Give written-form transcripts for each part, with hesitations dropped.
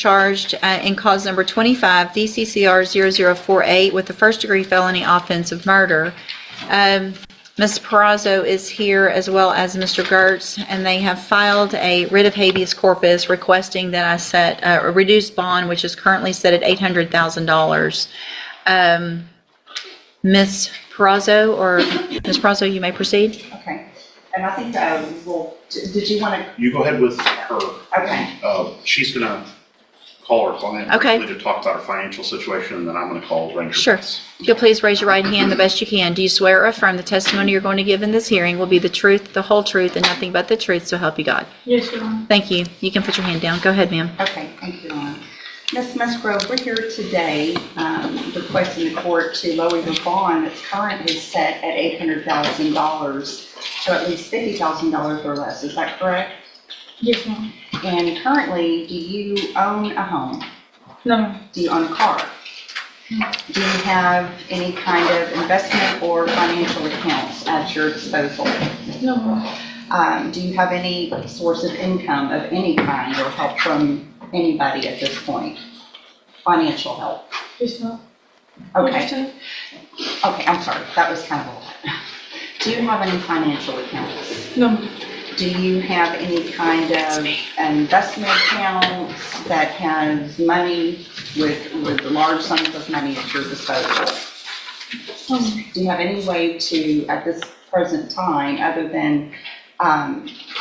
charged in cause number 25 DCCR 0048 with the first-degree felony offense of murder. Ms. Perazo is here as well as Mr. Gertz, and they have filed a writ of habeas corpus requesting that I set a reduced bond, which is currently set at $800,000. Ms. Perazo, you may proceed. Okay. And I think did you want to? You go ahead with her. Okay. She's going to call her client Okay. to talk about her financial situation, and then I'm going to call Ranger. Sure. If you'll please raise your right hand the best you can. Do you swear or affirm the testimony you're going to give in this hearing will be the truth, the whole truth, and nothing but the truth, so help you God? Yes, Your Honor. Thank you. You can put your hand down. Go ahead, ma'am. Okay, thank you, Your Honor. Ms. Musgrove, we're here today requesting the court to lower your bond that's currently set at $800,000 to at least $50,000 or less. Is that correct? Yes, ma'am. And currently, do you own a home? No, ma'am. Do you own a car? No. Do you have any kind of investment or financial accounts at your disposal? No, ma'am. Do you have any source of income of any kind or help from anybody at this point? Financial help? Yes, ma'am. What'd you Okay. say? Okay, I'm sorry. That was kind of a lot. Do you have any financial accounts? No, ma'am. Do you have any kind of investment accounts that has money with large sums of money at your disposal? No, ma'am. Do you have any way to, at this present time, other than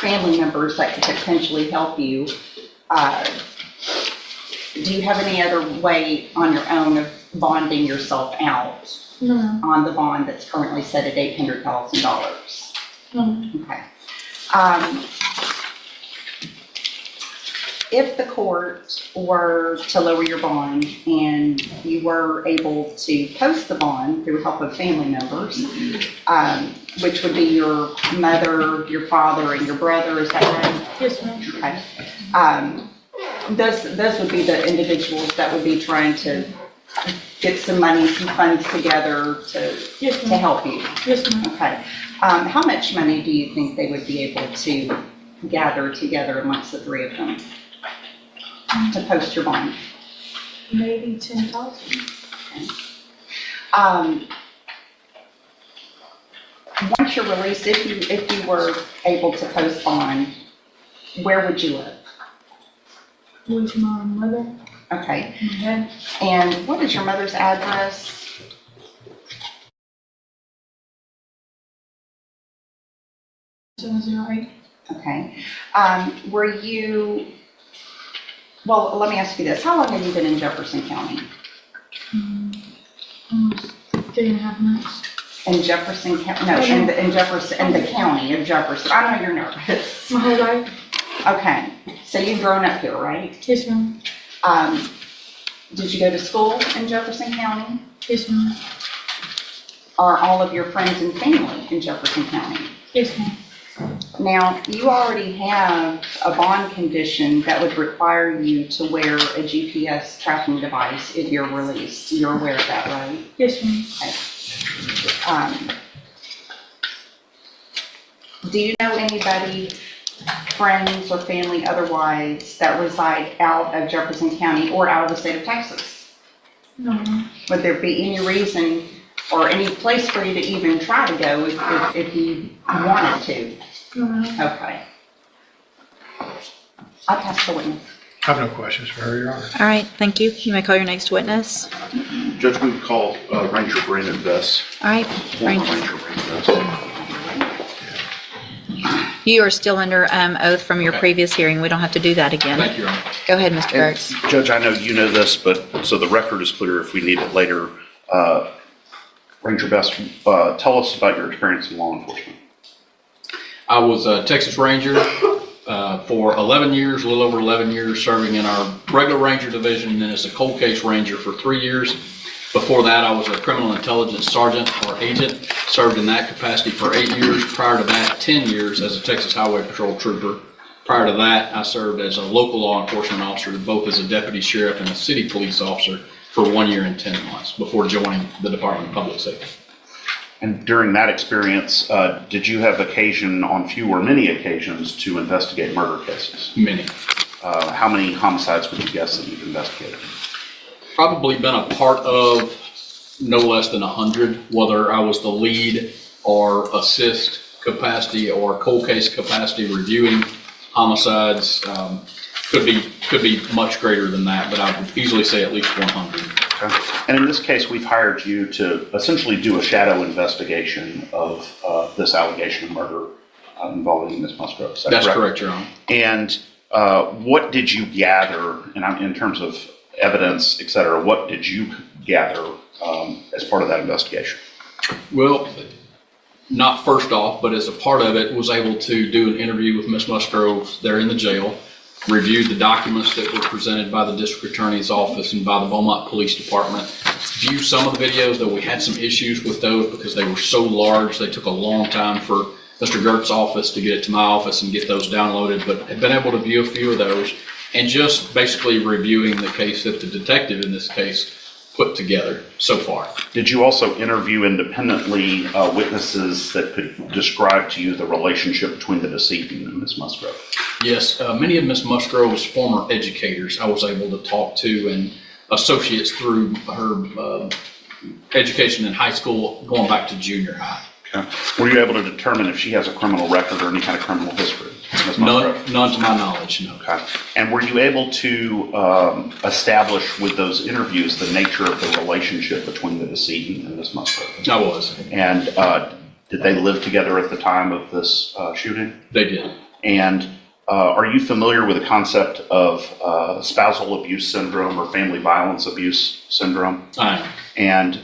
family members that could potentially help you, do you have any other way on your own of bonding yourself out No, ma'am. on the bond that's currently set at $800,000? No, ma'am. Okay. If the court were to lower your bond and you were able to post the bond through help of family members, which would be your mother, your father, and your brother, is that right? Yes, ma'am. Okay. Those would be the individuals that would be trying to get some money, some funds together to Yes, ma'am. help you. Yes, ma'am. Okay. How much money do you think they would be able to gather together amongst the three of them to post your bond? Maybe 10,000. Once you're released, if you were able to post bond, where would you live? With my mother, Okay. my dad. And what is your mother's address? 708. Okay. Well, let me ask you this. How long have you been in Jefferson County? Almost 3.5 months. In Jefferson County? No, in the county of Jefferson. I know you're nervous. My whole life. Okay. So you've grown up here, right? Yes, ma'am. Did you go to school in Jefferson County? Yes, ma'am. Are all of your friends and family in Jefferson County? Yes, ma'am. Now, you already have a bond condition that would require you to wear a GPS tracking device if you're released. You're aware of that, right? Yes, ma'am. Okay. Do you know anybody, friends or family otherwise, that reside out of Jefferson County or out of the state of Texas? No, ma'am. Would there be any reason or any place for you to even try to go if you wanted to? No, ma'am. Okay. I pass the witness. I have no questions for her, Your Honor. All right, thank you. You may call your next witness. Judge, we would call Ranger Brandon Bess. All right, Ranger Ranger. Brandon Bess. You are still under oath from your previous hearing. We don't have to do that again. Thank you, Your Honor. Go ahead, Mr. And Gertz. Judge, I know you know this, but so the record is clear if we need it later. Ranger Bess, tell us about your experience in law enforcement. I was a Texas Ranger for 11 years, a little over 11 years, serving in our regular Ranger division, and then as a cold case Ranger for 3 years. Before that, I was a criminal intelligence sergeant or agent, served in that capacity for 8 years. Prior to that, 10 years as a Texas Highway Patrol trooper. Prior to that, I served as a local law enforcement officer, both as a deputy sheriff and a city police officer for 1 year and 10 months before joining the Department of Public Safety. And during that experience, did you have occasion, on few or many occasions, to investigate murder cases? Many. how many homicides would you guess that you've investigated? Probably been a part of no less than 100, whether I was the lead or assist capacity or cold case capacity reviewing homicides. Could be much greater than that, but I would easily say at least 100. Okay. And in this case, we've hired you to essentially do a shadow investigation of this allegation of murder involving Ms. Musgrove. Is that That's correct? correct, Your Honor. And what did you gather, in terms of evidence, et cetera, what did you gather as part of that investigation? Well, not first off, but as a part of it, was able to do an interview with Ms. Musgrove there in the jail, reviewed the documents that were presented by the district attorney's office and by the Beaumont Police Department, viewed some of the videos, though we had some issues with those because they were so large. They took a long time for Mr. Gert's office to get it to my office and get those downloaded, but have been able to view a few of those and just basically reviewing the case that the detective in this case put together so far. Did you also interview independently witnesses that could describe to you the relationship between the decedent and Ms. Musgrove? Yes, many of Ms. Musgrove's former educators I was able to talk to, and associates through her education in high school going back to junior high. Okay. Were you able to determine if she has a criminal record or any kind of criminal history? Ms. Musgrove? None to my knowledge, no. Okay. And were you able to establish with those interviews the nature of the relationship between the decedent and Ms. Musgrove? I was. And did they live together at the time of this shooting? They did. And are you familiar with the concept of spousal abuse syndrome or family violence abuse syndrome? I am. And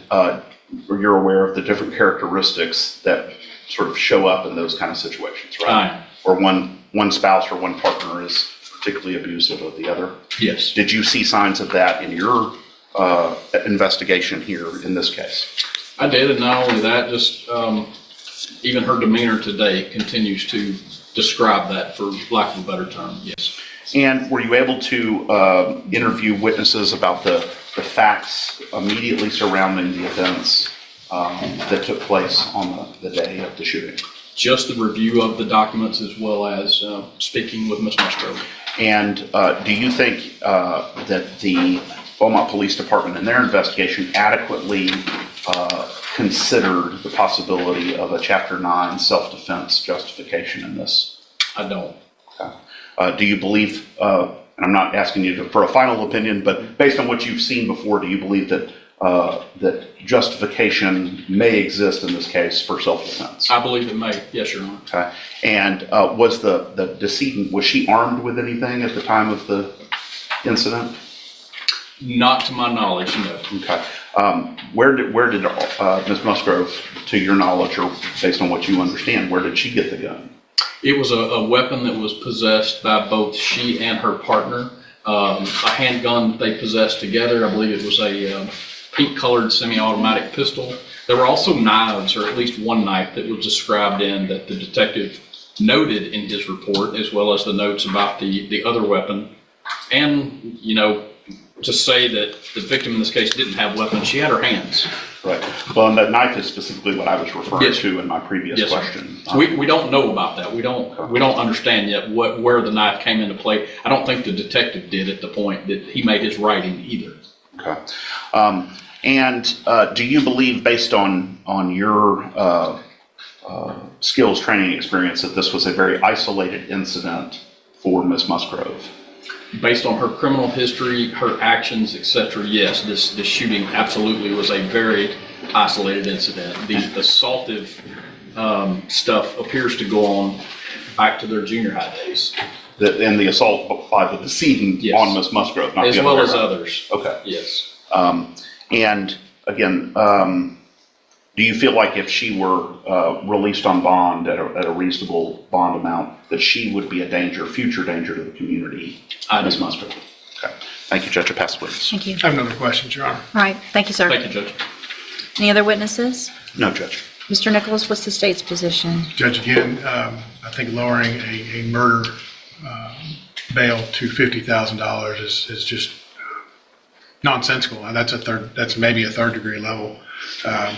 you're aware of the different characteristics that sort of show up in those kind of situations, right? I am. Or one spouse or one partner is particularly abusive of the other. Yes. Did you see signs of that in your investigation here in this case? I did, and not only that, just even her demeanor today continues to describe that, for lack of a better term, yes. And were you able to interview witnesses about the facts immediately surrounding the events that took place on the day of the shooting? Just the review of the documents as well as speaking with Ms. Musgrove. And do you think that the Beaumont Police Department in their investigation adequately considered the possibility of a Chapter 9 self-defense justification in this? I don't. Okay. Do you believe, and I'm not asking you for a final opinion, but based on what you've seen before, do you believe that that justification may exist in this case for self-defense? I believe it may, yes, Your Honor. Okay. And was the decedent, was she armed with anything at the time of the incident? Not to my knowledge, no. Okay. Where did Ms. Musgrove, to your knowledge, or based on what you understand, where did she get the gun? It was a weapon that was possessed by both she and her partner. A handgun that they possessed together. I believe it was a pink-colored semi-automatic pistol. There were also knives, or at least one knife that was described in that the detective noted in his report, as well as the notes about the other weapon. And, you know, to say that the victim in this case didn't have weapons, she had her hands. Right. Well, and that knife is specifically what I was referring Yes. to in my previous Yes, sir. question. We don't know about that. We don't understand yet where the knife came into play. I don't think the detective did at the point that he made his writing either. Okay. And do you believe, based on your skills, training, experience, that this was a very isolated incident for Ms. Musgrove? Based on her criminal history, her actions, etc., yes, this shooting absolutely was a very isolated incident. The assaultive stuff appears to go on back to their junior high days. And the assault by the decedent Yes. on Ms. Musgrove, not As the other well way as around. others. Okay. Yes. And again, do you feel like if she were released on bond at a reasonable bond amount, that she would be a danger, future danger to the community? Ms. Musgrove. Okay. Thank you, Judge. I pass the witness. Thank you. I have another question, Your Honor. All right, thank you, sir. Thank you, Judge. Any other witnesses? No, Judge. Mr. Nicholas, what's the state's position? Judge, again, I think lowering a murder bail to $50,000 is just nonsensical. And that's maybe a third degree level. And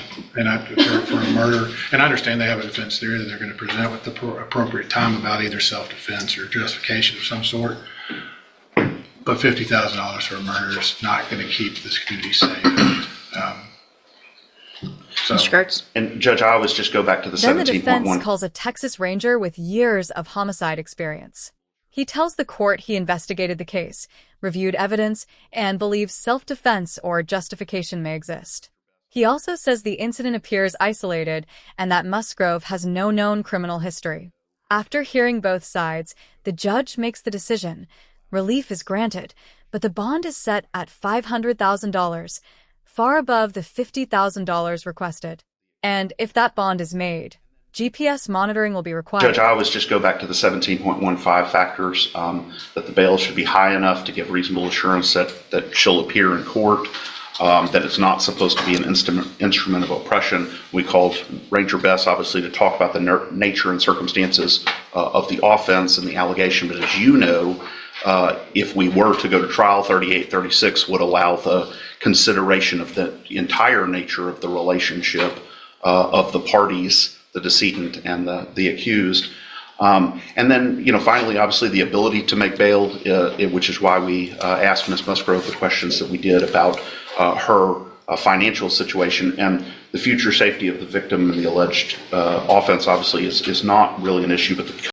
for a murder, and I understand they have a defense theory that they're going to present with the appropriate time about either self-defense or justification of some sort. But $50,000 for a murder is not going to keep this community safe. So, Mr. Gertz? And Judge, I always just go back to the Then the defense 17.1. calls a Texas Ranger with years of homicide experience. He tells the court he investigated the case, reviewed evidence, and believes self-defense or justification may exist. He also says the incident appears isolated and that Musgrove has no known criminal history. After hearing both sides, the judge makes the decision. Relief is granted, but the bond is set at $500,000, far above the $50,000 requested. And if that bond is made, GPS monitoring will be required. Judge, I always just go back to the 17.15 factors, that the bail should be high enough to give reasonable assurance that she'll appear in court, that it's not supposed to be an instrument of oppression. We called Ranger Bess, obviously, to talk about the nature and circumstances of the offense and the allegation. But as you know, if we were to go to trial, 3836 would allow the consideration of the entire nature of the relationship of the parties, the decedent and the accused. And then, finally, obviously, the ability to make bail, which is why we asked Ms. Musgrove the questions that we did about her financial situation, and the future safety of the victim and the alleged offense, obviously, is not really an issue, but the